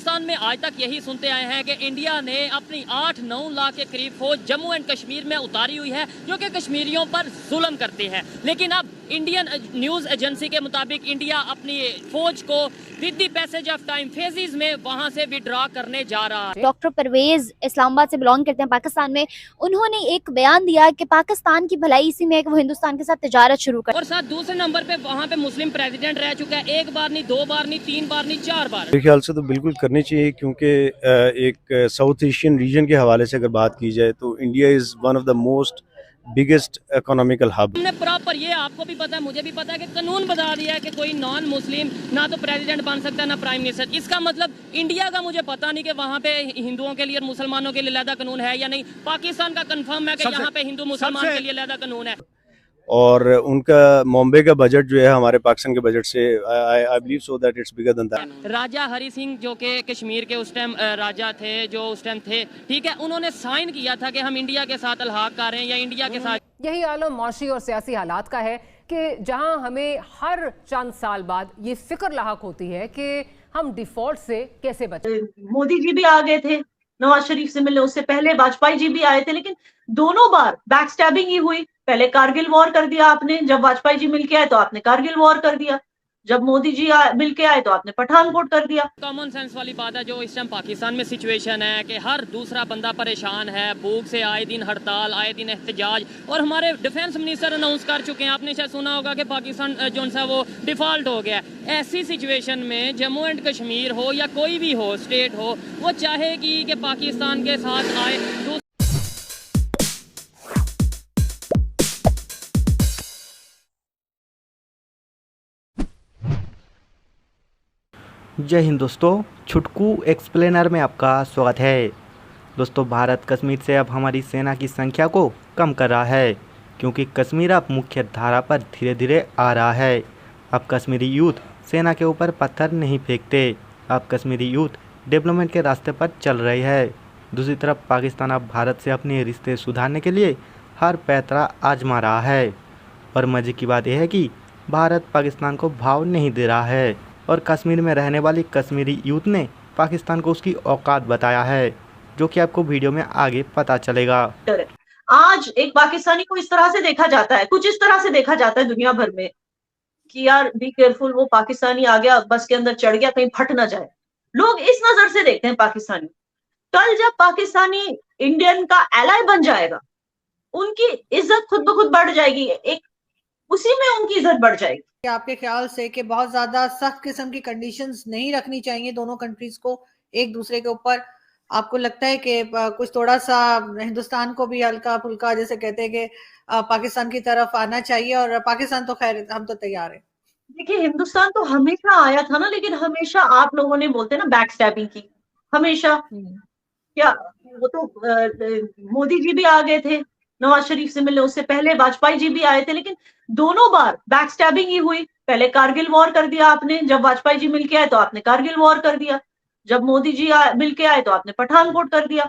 पाकिस्तान में आज तक यही सुनते आए हैं कि इंडिया ने अपनी 8-9 लाख के करीब फौज जम्मू एंड कश्मीर में उतारी हुई है जो कि कश्मीरियों पर जुल्म करती है। लेकिन अब इंडियन न्यूज़ एजेंसी के मुताबिक इंडिया अपनी फौज को with the passage of time phases में वहां से विड्रॉ करने जा रहा है। डॉक्टर परवेज इस्लामाबाद से बिलोंग करते हैं पाकिस्तान में। उन्होंने एक बयान दिया कि पाकिस्तान की भलाई इसी में है कि वो हिंदुस्तान के साथ तिजारत शुरू करे। और साथ दूसरे नंबर पे वहाँ पे मुस्लिम प्रेसिडेंट रह चुका है, 1 बार नहीं, 2 बार नहीं, 3 बार नहीं, 4 बार। मेरे ख्याल से तो बिल्कुल करनी चाहिए, क्योंकि एक साउथ एशियन रीजन के हवाले से अगर बात की जाए तो India is one of the most biggest economical hub. हमने प्रॉपर, ये आपको भी पता है, मुझे भी पता है कि कानून बता दिया है कि कोई नॉन मुस्लिम ना तो प्रेसिडेंट बन सकता है ना प्राइम मिनिस्टर। इसका मतलब इंडिया का मुझे पता नहीं कि वहाँ पे हिंदुओं के लिए और मुसलमानों के लिए अलग कानून है या नहीं। पाकिस्तान का कंफर्म है कि यहाँ पे हिंदू मुसलमान के लिए अलग कानून है। और उनका बॉम्बे का बजट जो है हमारे पाकिस्तान के बजट से I believe so that it's bigger than that. Raja Hari Singh जो कि कश्मीर के उस टाइम राजा थे, जो उस टाइम थे, ठीक है, उन्होंने साइन किया था कि हम इंडिया के साथ अलहाक कर रहे हैं या इंडिया के साथ। यही आलम मौशी और सियासी हालात का है कि जहां हमें हर चंद साल बाद ये फिक्र लाहक होती है कि हम डिफॉल्ट से कैसे बचें। मोदी जी भी आ गए थे नवाज शरीफ से मिलने, उससे पहले वाजपेयी जी भी आए थे, लेकिन दोनों बार बैक स्टैबिंग ही हुई। पहले कारगिल वॉर कर दिया आपने, जब वाजपेयी जी मिलके आए तो आपने कारगिल वॉर कर दिया, जब मोदी जी मिलके आए तो आपने पठानकोट कर दिया। कॉमन सेंस वाली बात है जो इस टाइम पाकिस्तान में सिचुएशन है कि हर दूसरा बंदा परेशान है, भूख से आए दिन हड़ताल, आए दिन एहतजाज। और हमारे डिफेंस मिनिस्टर अनाउंस कर चुके हैं, आपने शायद सुना होगा कि पाकिस्तान जो सा वो डिफॉल्ट हो गया। ऐसी सिचुएशन में जम्मू एंड कश्मीर हो या कोई भी हो स्टेट हो, वो चाहेगी कि पाकिस्तान के साथ आए। जय हिंद दोस्तों, छुटकू एक्सप्लेनर में आपका स्वागत है। दोस्तों, भारत कश्मीर से अब हमारी सेना की संख्या को कम कर रहा है, क्योंकि कश्मीर अब मुख्य धारा पर धीरे धीरे आ रहा है। अब कश्मीरी यूथ सेना के ऊपर पत्थर नहीं फेंकते, अब कश्मीरी यूथ डेवलपमेंट के रास्ते पर चल रही है। दूसरी तरफ पाकिस्तान अब भारत से अपने रिश्ते सुधारने के लिए हर पैतरा आजमा रहा है। और मज़े की बात यह है कि भारत पाकिस्तान को भाव नहीं दे रहा है और कश्मीर में रहने वाली कश्मीरी यूथ ने पाकिस्तान को उसकी औकात बताया है, जो कि आपको वीडियो में आगे पता चलेगा। आज एक पाकिस्तानी को इस तरह से देखा जाता है, कुछ इस तरह से देखा जाता है दुनिया भर में कि यार बी केयरफुल, वो पाकिस्तानी आ गया, बस के अंदर चढ़ गया, कहीं फट ना जाए। लोग इस नजर से देखते हैं पाकिस्तानी। कल जब पाकिस्तानी इंडियन का एलाय बन जाएगा, उनकी इज्जत खुद ब खुद बढ़ जाएगी, एक उसी में उनकी इज्जत बढ़ जाएगी। क्या आपके ख्याल से कि बहुत ज्यादा सख्त किस्म की कंडीशंस नहीं रखनी चाहिए दोनों कंट्रीज को एक दूसरे के ऊपर? आपको लगता है कि कुछ थोड़ा सा हिंदुस्तान को भी हल्का फुल्का, जैसे कहते हैं कि पाकिस्तान की तरफ आना चाहिए? और पाकिस्तान तो खैर हम तो तैयार है। देखिए, हिंदुस्तान तो हमेशा आया था ना, लेकिन हमेशा आप लोगों ने बोलते हैं ना बैक स्टैबिंग की, हमेशा। क्या वो तो मोदी जी भी आ गए थे नवाज शरीफ से मिलने, उससे पहले वाजपेयी जी भी आए थे, लेकिन दोनों बार बैक स्टैबिंग ही हुई। पहले कारगिल वॉर कर दिया आपने, जब वाजपेयी जी मिलके आए तो आपने कारगिल वॉर कर दिया, जब मोदी जी मिलके आए तो आपने पठानकोट कर दिया।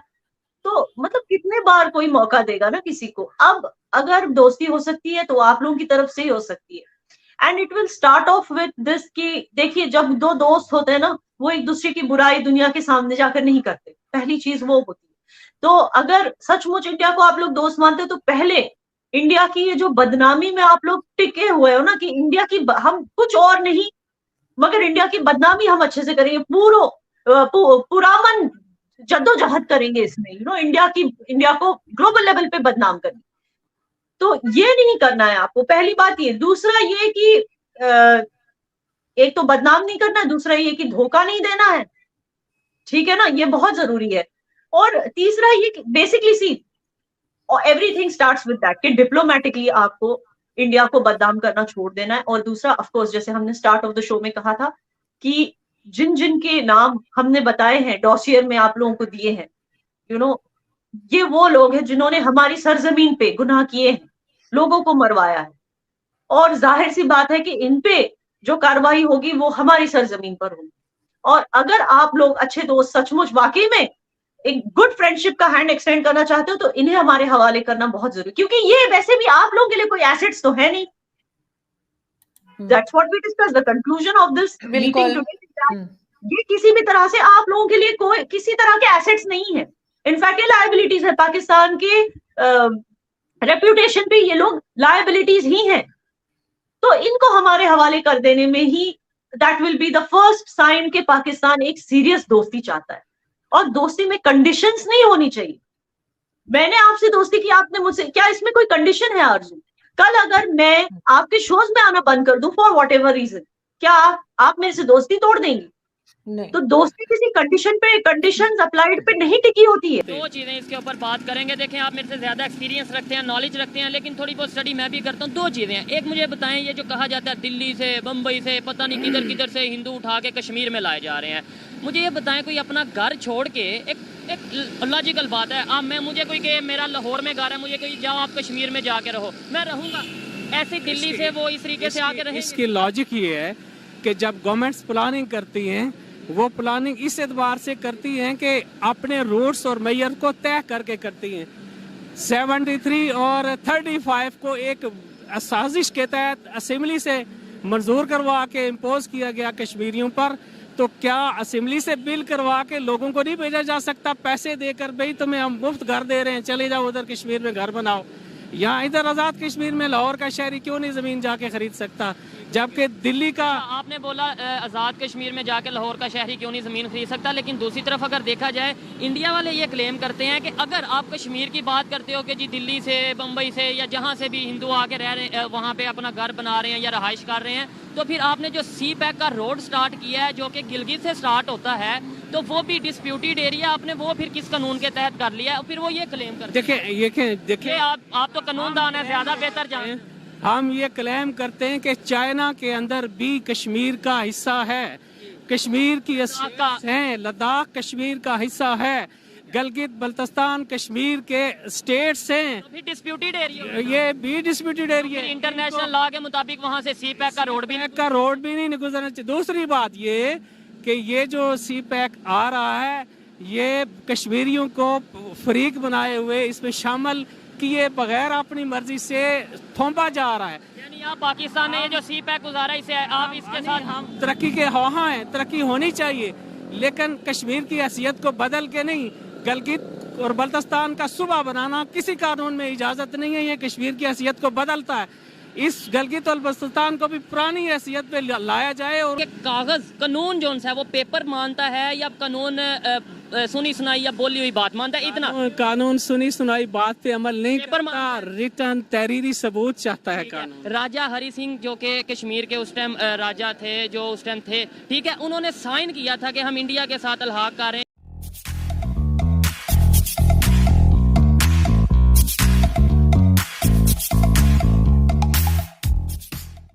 तो मतलब कितने बार कोई मौका देगा ना किसी को। अब अगर दोस्ती हो सकती है तो आप लोगों की तरफ से ही हो सकती है, and it will start of with this कि देखिए, जब दो दोस्त होते हैं ना, वो एक दूसरे की बुराई दुनिया के सामने जाकर नहीं करते, पहली चीज वो होती है। तो अगर सचमुच इंडिया को आप लोग दोस्त मानते हो तो पहले इंडिया की ये जो बदनामी में आप लोग टिके हुए हो ना, कि इंडिया की हम कुछ और नहीं मगर इंडिया की बदनामी हम अच्छे से करेंगे, पुरामन जद्दोजहद करेंगे इसमें, इंडिया को ग्लोबल लेवल पे बदनाम करेंगे। तो ये नहीं करना है आपको, पहली बात ये। दूसरा ये कि एक तो बदनाम नहीं करना है, दूसरा ये कि धोखा नहीं देना है, ठीक है ना, ये बहुत जरूरी है। और तीसरा ये basically see everything starts with that कि डिप्लोमेटिकली आपको इंडिया को बदनाम करना छोड़ देना है। और दूसरा, ऑफ कोर्स, जैसे हमने स्टार्ट ऑफ द शो में कहा था कि जिन जिन के नाम हमने बताए हैं, डॉसियर में आप लोगों को दिए हैं, ये वो लोग हैं जिन्होंने हमारी सरजमीन पे गुनाह किए हैं, लोगों को मरवाया है। और जाहिर सी बात है कि इन पे जो कार्रवाई होगी वो हमारी सरजमीन पर होगी। और अगर आप लोग अच्छे दोस्त सचमुच वाकई में एक गुड फ्रेंडशिप का हैंड एक्सटेंड करना चाहते हो तो इन्हें हमारे हवाले करना बहुत जरूरी, क्योंकि ये वैसे भी आप लोगों के लिए कोई एसेट्स तो है नहीं। That's what we discussed. The conclusion of this meeting today is that ये किसी भी तरह से आप लोगों के लिए कोई किसी तरह के एसेट्स नहीं है, इनफैक्ट ये लायबिलिटीज है। पाकिस्तान के रेप्यूटेशन पे ये लोग लायबिलिटीज ही हैं। तो इनको हमारे हवाले कर देने में ही that will be the first sign कि पाकिस्तान एक सीरियस दोस्ती चाहता है, और दोस्ती में कंडीशंस नहीं होनी चाहिए। मैंने आपसे दोस्ती की, आपने मुझसे, क्या इसमें कोई कंडीशन है आरजू? कल अगर मैं आपके शोज में आना बंद कर दूं फॉर वॉट एवर रीजन, क्या आप मेरे से दोस्ती तोड़ देंगी? नहीं। तो दोस्ती किसी कंडीशन पे, कंडीशंस अप्लाइड पे नहीं टिकी होती है। दो चीज़ें इसके ऊपर बात करेंगे। देखें, आप मेरे से ज़्यादा एक्सपीरियंस रखते हैं, नॉलेज रखते हैं, लेकिन थोड़ी बहुत स्टडी मैं भी करता हूँ। दो चीज़ें हैं, एक मुझे बताएं, ये जो कहा जाता है दिल्ली से, बम्बई से, पता नहीं किधर किधर से हिंदू उठा के कश्मीर में लाए जा रहे हैं, मुझे ये बताएं, कोई अपना घर छोड़ के, एक लॉजिकल बात है, अब मुझे कोई कहे मेरा लाहौर में घर है, मुझे कोई जाओ आप कश्मीर में जाके रहो, मैं रहूँगा। ऐसे दिल्ली से वो इस तरीके से आके रहेंगे। इसकी लॉजिक ये है कि जब गवर्नमेंट्स प्लानिंग करती हैं, वो प्लानिंग इस एतबार से करती हैं कि अपने रूट्स और मेयर को तय करके करती हैं। 73 और 35 को एक साजिश के तहत असेंबली से मंजूर करवा के इम्पोज किया गया कश्मीरियों पर। तो क्या असेंबली से बिल करवा के लोगों को नहीं भेजा जा सकता पैसे देकर, भाई तुम्हें हम मुफ्त घर दे रहे हैं, चले जाओ उधर कश्मीर में घर बनाओ। यहाँ इधर आज़ाद कश्मीर में लाहौर का शहरी क्यों नहीं ज़मीन जाके खरीद सकता, जबकि दिल्ली का। आपने बोला आज़ाद कश्मीर में जाके लाहौर का शहरी क्यों नहीं ज़मीन खरीद सकता, लेकिन दूसरी तरफ अगर देखा जाए, इंडिया वाले ये क्लेम करते हैं कि अगर आप कश्मीर की बात करते हो कि जी दिल्ली से, बम्बई से या जहाँ से भी हिंदू आके रह रहे हैं, वहाँ पे अपना घर बना रहे हैं या रहाइश कर रहे हैं, तो फिर आपने जो सी पैक का रोड स्टार्ट किया है जो कि गिलगित से स्टार्ट होता है, तो वो भी डिस्प्यूटेड एरिया, आपने वो फिर किस कानून के तहत कर लिया है? फिर वो ये क्लेम करते देखें हैं। आप तो कानूनदान है, ज्यादा बेहतर जानते हैं। हम ये क्लेम करते हैं कि चाइना के अंदर भी कश्मीर का हिस्सा है, कश्मीर की है, लद्दाख कश्मीर का हिस्सा है, गिलगित बल्तिस्तान कश्मीर के स्टेट्स हैं, तो डिस्प्यूटेड एरिया, ये भी डिस्प्यूटेड एरिया। इंटरनेशनल लॉ के मुताबिक वहाँ से सी पैक का रोड भी नहीं गुजरना चाहिए। दूसरी बात ये कि ये जो सी पैक आ रहा है, ये कश्मीरियों को फरीक बनाए हुए, इसमें शामिल किए बगैर अपनी मर्जी से थोपा जा रहा है। यानी आप पाकिस्तान ने ये जो सी पैक गुजारा, इसे आप इसके साथ हम तरक्की के हाँ हैं, तरक्की होनी चाहिए, लेकिन कश्मीर की हैसियत को बदल के नहीं, गिलगित और बल्तिस्तान का सूबा बनाना किसी कानून में इजाजत नहीं है। ये कश्मीर की हैसियत को बदलता है। इस गिलगित और बल्तिस्तान को भी पुरानी हैसियत पे लाया जाए। और कागज कानून जो है वो पेपर मानता है या कानून सुनी सुनाई या बोली हुई बात मानता है? इतना कानून सुनी सुनाई बात पे अमल नहीं करता, रिटर्न तहरीरी सबूत चाहता है कानून। राजा हरि सिंह जो कि कश्मीर के उस टाइम राजा थे, जो उस टाइम थे, ठीक है, उन्होंने साइन किया था कि हम इंडिया के साथ अलहाक कर रहे हैं।